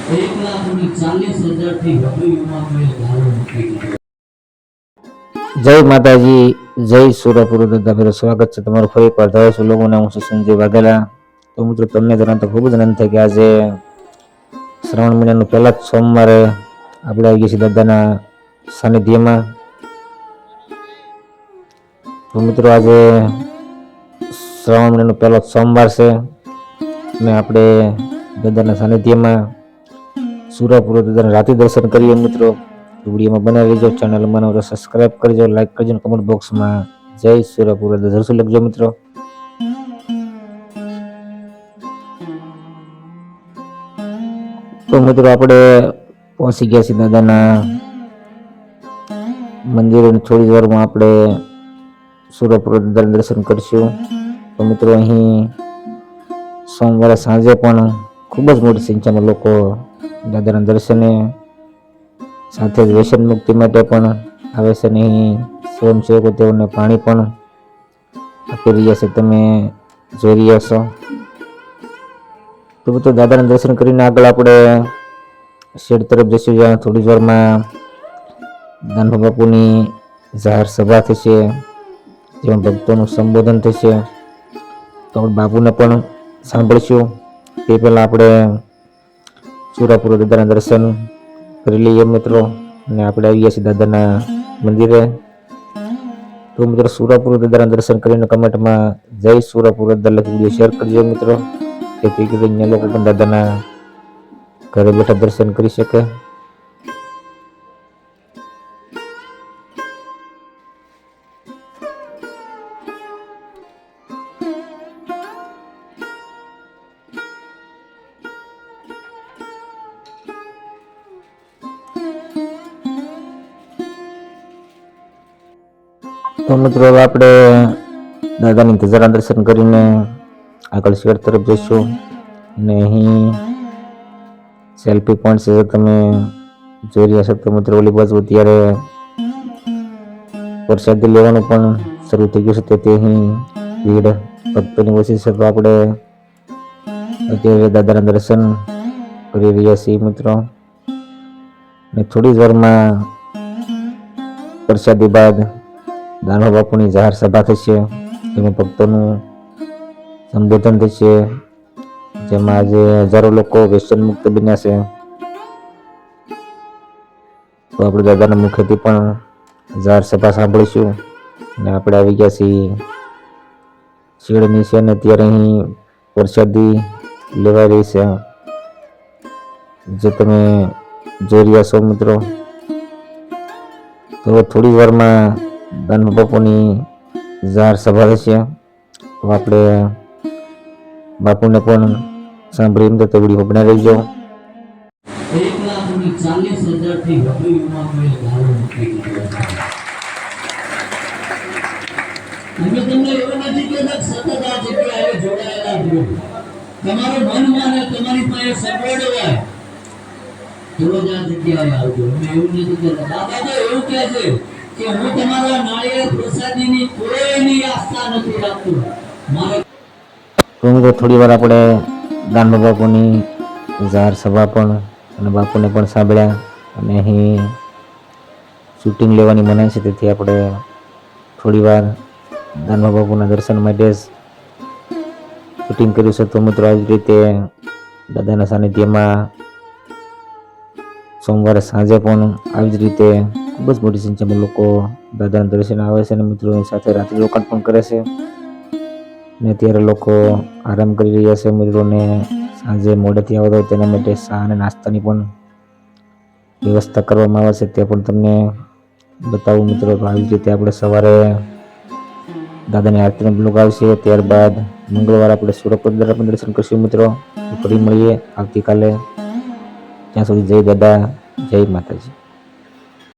1,40,000 થી વધુ યુવાનોએ દારૂ મૂકી દીધો। જય માતાજી, જય સુરપુર દાદા, મેરું સ્વાગત છે તમારું ફરી એકવાર ધરો છું લોકોને। હું છું સંજય વાઘેલા। તો મિત્રો તમને જણાવતા ખૂબ જ આનંદ થાય કે આજે શ્રાવણ મહિનાનું પહેલા જ સોમવારે આપણે આવી ગયા છીએ દાદાના સાનિધ્યમાં। તો મિત્રો આજે શ્રાવણ મહિનાનો પહેલો સોમવાર છે અને આપણે દાદાના સાનિધ્યમાં સુરપુર દાદાના રાત્રિ દર્શન કરીએ મિત્રો। વિડીયોમાં બનાવી લેજો, ચેનલમાં નવો સબસ્ક્રાઇબ કરજો, લાઈક કરજો, કમેન્ટ બોક્સમાં જય સુરપુર જરૂર લખજો મિત્રો। તો મિત્રો આપણે પહોંચી ગયા છીએ દાદાના મંદિરે। થોડી વારમાં આપણે સુરપુર દાદાના દર્શન કરશું। તો મિત્રો અહીં સોમવારે સાંજે પણ ખૂબ જ મોટી સંખ્યામાં લોકો દાદાના દર્શને સાથે જ વ્યસન મુક્તિ માટે પણ આવે છે। અહીં સ્વયંસેવકો તેઓને પાણી પણ આપી રહ્યા છે, તમે જોઈ રહ્યા છો। તો મિત્રો દાદાના દર્શન કરીને આગળ આપણે શેડ તરફ જઈશું, જ્યાં થોડી વારમાં દાનભા બાપુની જાહેર સભા થશે, જેમાં ભક્તોનું સંબોધન થશે। તો બાપુને પણ સાંભળીશું। તે પહેલાં આપણે સુરપુર દાદાના દર્શન કરી લઈએ મિત્રો, અને આપણે આવી ગયા છીએ દાદાના મંદિરે। તો મિત્રો સુરપુર દાદાના દર્શન કરીને કમેન્ટમાં જય સુરપુર દાદા લખી વિડીયો શેર કરજો મિત્રો, જેથી કરીને લોકો પણ દાદાના ઘરે બેઠા દર્શન કરી શકે। તો મિત્રો હવે આપણે દાદાની ધજાના દર્શન કરીને આગળ શેડ તરફ જઈશું, અને અહીં સેલ્ફી પોઈન્ટ છે, તમે જોઈ રહ્યા છો। તો મિત્રો ઓલી બાજુ અત્યારે પ્રસાદી લેવાનું પણ શરૂ થઈ ગયું છે, તેથી અહીં ભીડ ભક્તોની ઓછી છે। તો આપણે અત્યારે દાદાના દર્શન કરી રહ્યા છીએ મિત્રો, અને થોડી જ વારમાં પ્રસાદી બાદ દાનભા બાપુની જાહેર સભા થશે, જેમાં ભક્તોનું સંબોધન થશે, જેમાં આજે હજારો લોકો વ્યસન મુક્ત બન્યા છે। તો આપણે દાદાના મુખેથી પણ જાહેર સભા સાંભળીશું, અને આપણે આવી ગયા છીએ શેડ નીચે, અને ત્યારે અહીં પ્રસાદી લેવાઈ રહી છે, જે તમે જોઈ રહ્યા છો મિત્રો। તો થોડી વારમાં દાનભા બાપુની જાહેર સભા થશે, તો આપણે બાપુને પણ સાંભળી તો વિડીયો બનાવી લેજો। 1,40,000 થી વધુ યુવાનોએ દારૂ મૂકી દીધો। અમે તમને એવું નથી કહેતા સતત આ જગ્યાએ જોડાયેલા રહો, તમારું મન માને તમારી પાસે સગવડ હોય તો જ આ જગ્યાએ આવજો। અમે એવું નથી કહેતા। દાદા તો એવું કહે છે કે હું તમારા નાળિયેર પ્રસાદીની કોઈની આસ્થા નથી રાખતો મારે। તો મિત્રો થોડી વાર આપણે દાનભા બાપુની જાહેર સભા પણ અને બાપુને પણ સાંભળ્યા, અને અહીં શૂટિંગ લેવાની મનાઈ છે, તેથી આપણે થોડી વાર દાનભા બાપુના દર્શન માટે જ શૂટિંગ કર્યું છે। તો મિત્રો આવી જ રીતે દાદાના સાનિધ્યમાં સોમવારે સાંજે પણ આવી જ રીતે ખૂબ જ મોટી સંખ્યામાં લોકો દાદાના દર્શન આવે છે, અને મિત્રો સાથે રાત્રિ રોકાણ પણ કરે છે, ને અત્યારે લોકો આરામ કરી રહ્યા છે। મિત્રોને સાંજે મોડેથી આવે તો તેના માટે ચા અને નાસ્તાની પણ વ્યવસ્થા કરવામાં આવે છે, તે પણ તમને બતાવું મિત્રો। તો આવી જ રીતે આપણે સવારે દાદાની આરતીનો બ્લોગ આવશે, ત્યારબાદ મંગળવારે આપણે સુરપુર દાદા પણ દર્શન કરીશું મિત્રો। ફરી મળીએ આવતીકાલે, ત્યાં સુધી જય દાદા, જય માતાજી।